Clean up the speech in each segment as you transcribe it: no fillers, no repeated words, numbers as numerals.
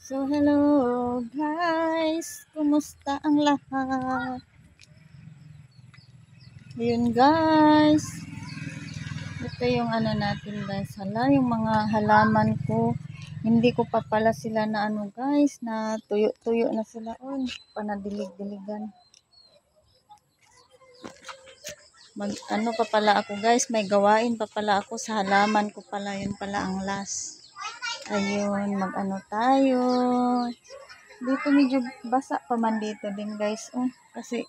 So, hello guys! Kumusta ang lahat? Ayun guys. Ito yung ano natin guys. Hala, yung mga halaman ko. Hindi ko pa pala sila na ano guys. Na tuyo-tuyo na sila. Oh, panadilig-diligan. Ano pa pala ako guys. May gawain pa pala ako sa halaman ko pala. Yun pala ang last. Ayun, mag-ano tayo. Dito medyo basa pa man dito din guys. Oh, kasi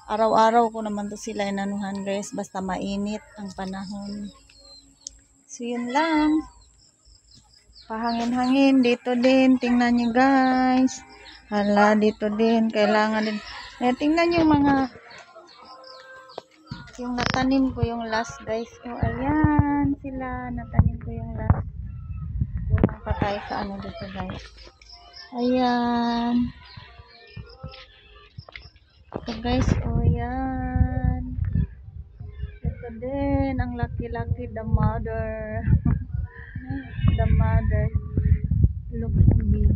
araw-araw ko naman to sila inanuhan guys. Basta mainit ang panahon. So yun lang. Pahangin-hangin dito din. Tingnan nyo guys. Hala, dito din. Kailangan din. Tingnan nyo yung natanim ko yung last guys. Oh, ayan sila. Natanim ko yung last. Kulang pa tayo sa ano dito guys. Ayan. So guys, oh yan. Ito din, ang laki-laki, the mother. The mother. Looking big.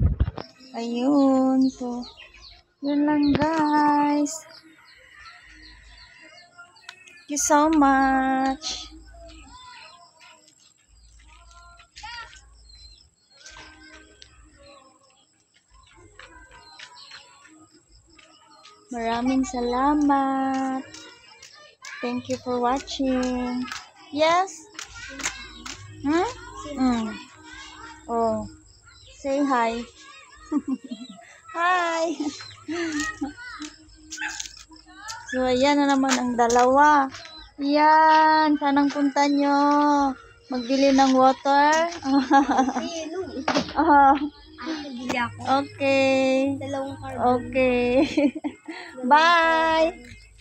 Ayun. So, yun lang guys. Thank you so much. Maraming salamat. Thank you for watching. Yes? Oh. Say hi. Hi. So, ayan na naman ang dalawa. Yan. Sanang punta nyo. Magbili ng water. Okay. Dalawang card. Okay. Bye.